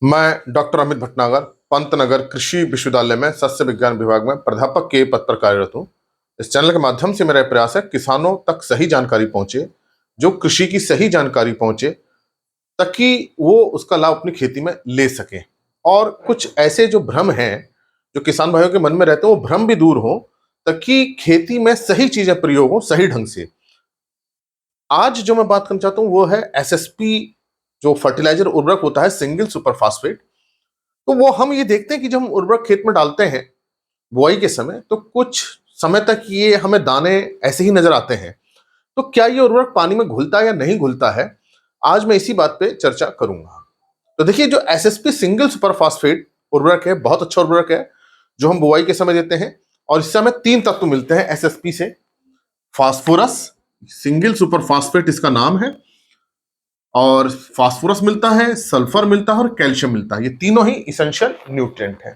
मैं डॉक्टर अमित भटनागर पंतनगर कृषि विश्वविद्यालय में सस्य विज्ञान विभाग में प्राध्यापक के पद पर कार्यरत हूँ। इस चैनल के माध्यम से मेरा प्रयास है किसानों तक सही जानकारी पहुंचे, जो कृषि की सही जानकारी पहुंचे, ताकि वो उसका लाभ अपनी खेती में ले सके। और कुछ ऐसे जो भ्रम हैं जो किसान भाइयों के मन में रहते हैं, वो भ्रम भी दूर हो, ताकि खेती में सही चीजें प्रयोग हो सही ढंग से। आज जो मैं बात करना चाहता हूँ वो है एसएसपी, जो फर्टिलाइजर उर्वरक होता है, सिंगल सुपर फास्फेट। तो वो हम ये देखते हैं कि जब हम उर्वरक खेत में डालते हैं बुआई के समय, तो कुछ समय तक ये हमें दाने ऐसे ही नजर आते हैं। तो क्या ये उर्वरक पानी में घुलता है या नहीं घुलता है, आज मैं इसी बात पे चर्चा करूंगा। तो देखिए, जो एसएसपी सिंगल सुपर फास्फेट उर्वरक है, बहुत अच्छा उर्वरक है जो हम बुआई के समय देते हैं। और इससे हमें 3 तत्व मिलते हैं एसएसपी से। फास्फोरस, सिंगल सुपर फास्फेट इसका नाम है। और फास्फोरस मिलता है, सल्फर मिलता है और कैल्शियम मिलता है। ये तीनों ही इसेंशियल न्यूट्रिएंट हैं।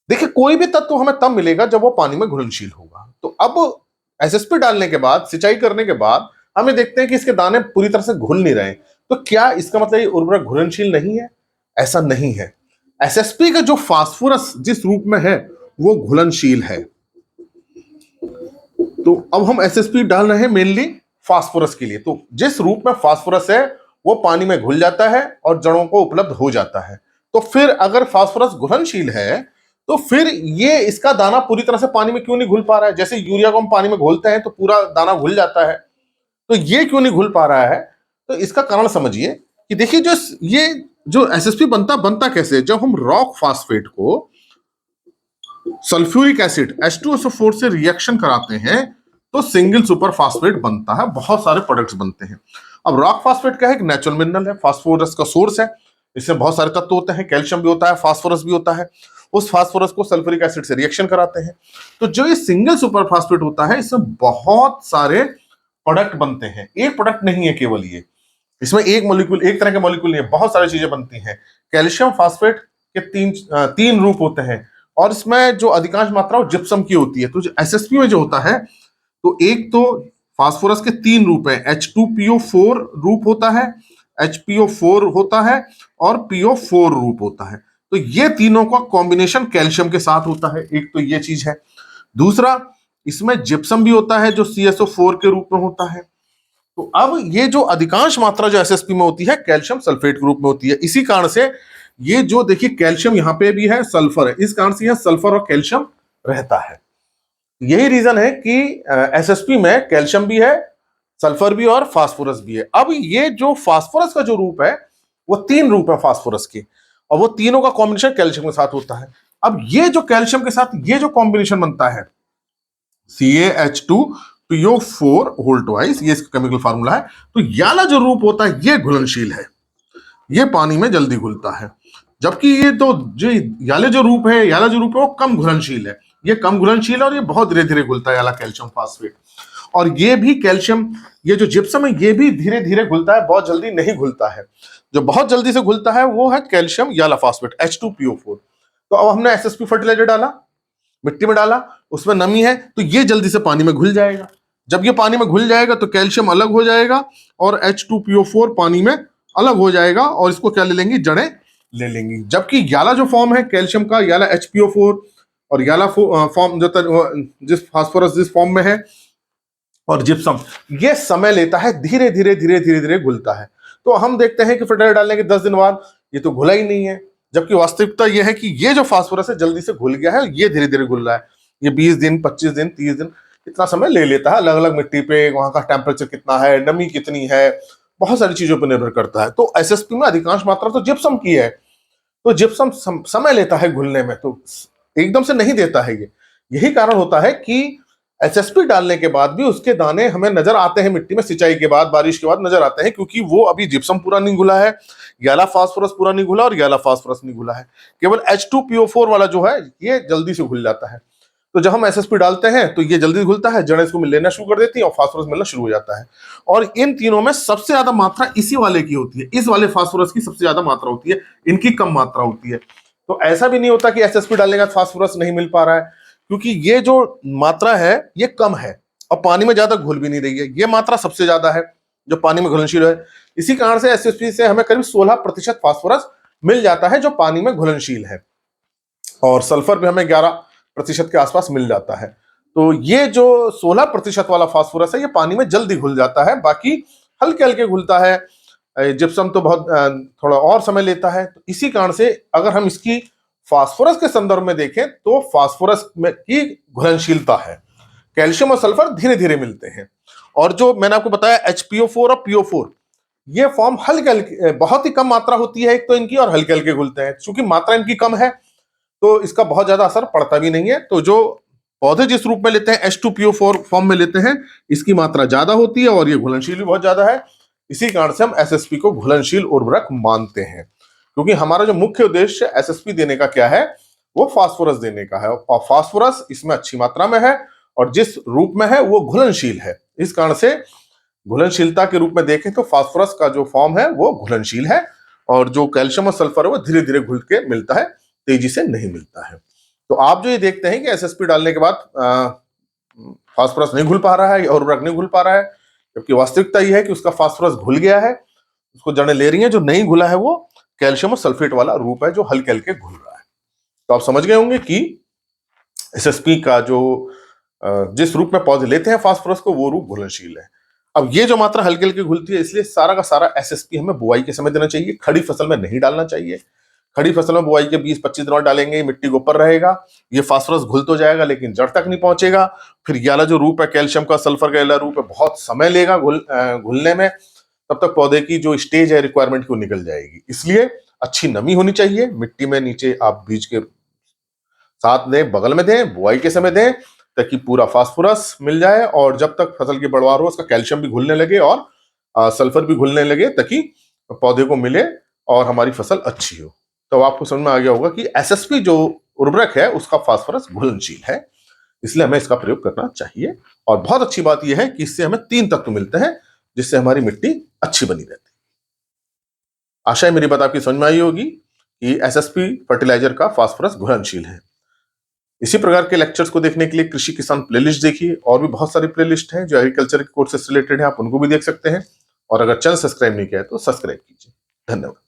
देखिए, कोई भी तत्व हमें तब मिलेगा जब वो पानी में घुलनशील होगा। तो अब एसएसपी डालने के बाद, सिंचाई करने के बाद, हमें देखते हैं कि इसके दाने पूरी तरह से घुल नहीं रहे। तो क्या इसका मतलब ये उर्वरक घुलनशील नहीं है? ऐसा नहीं है। एसएसपी का जो फास्फोरस जिस रूप में है वो घुलनशील है। तो अब हम एसएसपी डाल रहे हैं मेनली फास्फोरस के लिए। तो जिस रूप में फास्फोरस है वो पानी में घुल जाता है और जड़ों को उपलब्ध हो जाता है। तो फिर अगर फास्फोरस घुलनशील है, तो फिर ये इसका दाना पूरी तरह से पानी में क्यों नहीं घुल पा रहा है? जैसे यूरिया को हम पानी में घोलते हैं तो पूरा दाना घुल जाता है, तो ये क्यों नहीं घुल पा रहा है? तो इसका कारण समझिए कि देखिए, ये जो एसएसपी बनता बनता कैसे है? जब हम रॉक फास्फेट को सल्फ्यूरिक एसिड H2SO4 से रिएक्शन कराते हैं तो सिंगल सुपर फास्फेट बनता है। बहुत सारे प्रोडक्ट्स बनते हैं। अब रॉक फास्फेट क्या है? एक नेचुरल मिनरल है, फास्फोरस का सोर्स है। इसमें बहुत सारे तत्व होते हैं, कैल्शियम भी होता है, फास्फोरस भी होता है। उस फास्फोरस को सल्फ्यूरिक एसिड से रिएक्शन कराते हैं। तो जो ये सिंगल सुपर फास्फेट होता है, इसमें बहुत सारे प्रोडक्ट बनते हैं। एक प्रोडक्ट नहीं है केवल ये, इसमें एक मॉलिक्यूल, एक तरह के मॉलिक्यूल नहीं है, बहुत सारी चीजें बनती हैं। कैल्शियम फास्फेट के तीन रूप होते हैं और इसमें जो अधिकांश मात्रा वो जिप्सम की होती है। तो जो एसएसपी में जो होता है, तो एक तो फास्फोरस के 3 रूप हैं। H2PO4 रूप होता है, HPO4 होता है और PO4 रूप होता है। तो ये तीनों का कॉम्बिनेशन कैल्शियम के साथ होता है। एक तो ये चीज है। दूसरा, इसमें जिप्सम भी होता है जो CSO4 के रूप में होता है। तो अब ये जो अधिकांश मात्रा जो एसएसपी में होती है, कैल्शियम सल्फेट के रूप में होती है। इसी कारण से ये जो देखिए, कैल्शियम यहां पे भी है, सल्फर है, इस कारण से यहां सल्फर और कैल्शियम रहता है। यही रीजन है कि एसएसपी में कैल्शियम भी है, सल्फर भी और फास्फोरस भी है। अब ये जो फास्फोरस का जो रूप है, वो 3 रूप है फास्फोरस के, और वो तीनों का कॉम्बिनेशन कैल्शियम के साथ होता है। अब ये जो कैल्शियम के साथ ये जो कॉम्बिनेशन बनता है, CaH2PO4 होल ट्वाइस, ये इसका केमिकल फार्मूला है। तो याला जो रूप होता है ये घुलनशील है, ये पानी में जल्दी घुलता है। जबकि ये तो जो याले जो रूप है, याला जो रूप है वो कम घुलनशील है। ये कम घुलनशील है और ये बहुत धीरे धीरे घुलता है, याला कैल्शियम फास्फेट। और ये भी कैल्शियम, ये जो जिप्सम है ये भी धीरे धीरे घुलता है, बहुत जल्दी नहीं घुलता है। जो बहुत जल्दी से घुलता है वो है कैल्शियम याला फास्फेट H2PO4। तो अब हमने एसएसपी फर्टिलाइजर डाला, मिट्टी में डाला, उसमें नमी है, तो ये जल्दी से पानी में घुल जाएगा। जब ये पानी में घुल जाएगा तो कैल्शियम अलग हो जाएगा और H2PO4 पानी में अलग हो जाएगा, और इसको क्या ले लेंगी? जड़ें ले लेंगी। जबकि याला जो फॉर्म है कैल्शियम का, याला HPO4, और याला फॉर्म जो जिस फास्फोरस जिस फॉर्म में है, और जिप्सम, ये समय लेता है, धीरे धीरे धीरे धीरे धीरे घुलता है। तो हम देखते हैं कि फर्टिलाइजर डालने के 10 दिन बाद ये तो घुला ही नहीं है। जबकि वास्तविकता ये है कि ये जो फास्फोरस है जल्दी से घुल गया है, ये धीरे धीरे घुल रहा है। ये 20 दिन, 25 दिन, 30 दिन, इतना समय ले लेता है। अलग अलग मिट्टी पे वहां का टेम्परेचर कितना है, नमी कितनी है, बहुत सारी चीजों पर निर्भर करता है। तो एसएसपी में अधिकांश मात्रा तो जिप्सम की है, तो जिप्सम समय लेता है घुलने में, तो एकदम से नहीं देता है ये। यही कारण होता है कि एसएसपी डालने के बाद भी उसके दाने हमें नजर आते हैं मिट्टी में, सिंचाई के बाद, बारिश के बाद नजर आते हैं, क्योंकि वो अभी जिप्सम पूरा नहीं घुला है, याला फास्फोरस पूरा नहीं घुला और याला फास्फोरस नहीं घुला है। केवल H2PO4 वाला जो है ये जल्दी से घुल जाता है। तो जब हम एसएसपी डालते हैं तो ये जल्दी घुलता है, जड़ें इसको लेना शुरू कर देती है और फास्फोरस मिलना शुरू हो जाता है। और इन तीनों में सबसे ज्यादा मात्रा इसी वाले की होती है, इस वाले फास्फोरस की सबसे ज्यादा मात्रा होती है, इनकी कम मात्रा होती है। तो ऐसा भी नहीं होता कि एसएसपी डालने का फास्फोरस नहीं मिल पा रहा है, क्योंकि ये जो मात्रा है ये कम है और पानी में ज्यादा घुल भी नहीं रही है। ये मात्रा सबसे ज्यादा है जो पानी में घुलनशील है। इसी कारण से एसएसपी से हमें करीब 16% फास्फोरस मिल जाता है जो पानी में घुलनशील है, और सल्फर भी हमें 11% के आसपास मिल जाता है। तो ये जो 16% वाला फास्फोरस है ये पानी में जल्दी घुल जाता है, बाकी हल्के हल्के घुलता है। जिप्सम तो बहुत थोड़ा और समय लेता है। तो इसी कारण से अगर हम इसकी फास्फोरस के संदर्भ में देखें तो फास्फोरस में की घुलनशीलता है, कैल्शियम और सल्फर धीरे धीरे मिलते हैं। और जो मैंने आपको बताया HPO4 और PO4, ये फॉर्म हल्के हल्के, बहुत ही कम मात्रा होती है एक तो इनकी, और हल्के हल्के घुलते हैं। चूंकि मात्रा इनकी कम है तो इसका बहुत ज्यादा असर पड़ता भी नहीं है। तो जो पौधे जिस रूप में लेते हैं H2PO4 फॉर्म में लेते हैं, इसकी मात्रा ज्यादा होती है और ये घुलनशील भी बहुत ज्यादा है। इसी कारण से हम SSP को घुलनशील उर्वरक मानते हैं, क्योंकि हमारा जो मुख्य उद्देश्य SSP देने का क्या है, वो फास्फोरस देने का है, और फास्फोरस इसमें अच्छी मात्रा में है और जिस रूप में है वो घुलनशील है। इस कारण से घुलनशीलता के रूप में देखें तो फास्फोरस का जो फॉर्म है वो घुलनशील है, और जो कैल्शियम और सल्फर है वो धीरे धीरे घुल के मिलता है, तेजी से नहीं मिलता है। तो आप जो ये देखते हैं कि SSP डालने के बाद फास्फोरस नहीं घुल पा रहा है और उर्वरक नहीं घुल पा रहा है, जबकि वास्तविकता यह है कि उसका फास्फोरस घुल गया है, उसको जड़ें ले रही हैं। जो नहीं घुला है वो कैल्शियम और सल्फेट वाला रूप है जो हल्के हल्के घुल रहा है। तो आप समझ गए होंगे कि SSP का जो जिस रूप में पौधे लेते हैं फास्फोरस को, वो रूप घुलनशील है। अब ये जो मात्रा हल्के हल्के घुलती है, इसलिए सारा का सारा SSP हमें बुआई के समय देना चाहिए, खड़ी फसल में नहीं डालना चाहिए। खड़ी फसल में बुआई के 20-25 दिन और डालेंगे, मिट्टी के ऊपर रहेगा, ये फास्फोरस घुल तो जाएगा लेकिन जड़ तक नहीं पहुंचेगा। फिर ये वाला जो रूप है कैल्शियम का, सल्फर का वाला रूप है, बहुत समय लेगा घुलने में, तब तक पौधे की जो स्टेज है रिक्वायरमेंट की वो निकल जाएगी। इसलिए अच्छी नमी होनी चाहिए मिट्टी में, नीचे आप बीज के साथ दें, बगल में दें, बुआई के समय दें, ताकि पूरा फास्फोरस मिल जाए, और जब तक फसल की बढ़वार हो उसका कैल्शियम भी घुलने लगे और सल्फर भी घुलने लगे, ताकि पौधे को मिले और हमारी फसल अच्छी हो। तो आपको समझ में आ गया होगा कि SSP जो उर्वरक है उसका फास्फोरस घुलनशील है, इसलिए हमें इसका प्रयोग करना चाहिए। और बहुत अच्छी बात यह है कि इससे हमें 3 तत्व मिलते हैं, जिससे हमारी मिट्टी अच्छी बनी रहती है। आशा है मेरी बात आपकी समझ में आई होगी कि SSP फर्टिलाइजर का फास्फोरस घुलनशील है। इसी प्रकार के लेक्चर्स को देखने के लिए कृषि किसान प्लेलिस्ट देखिए, और भी बहुत सारी प्लेलिस्ट हैं जो एग्रीकल्चर के कोर्स से रिलेटेड है, आप उनको भी देख सकते हैं। और अगर चैनल सब्सक्राइब नहीं किया है तो सब्सक्राइब कीजिए। धन्यवाद।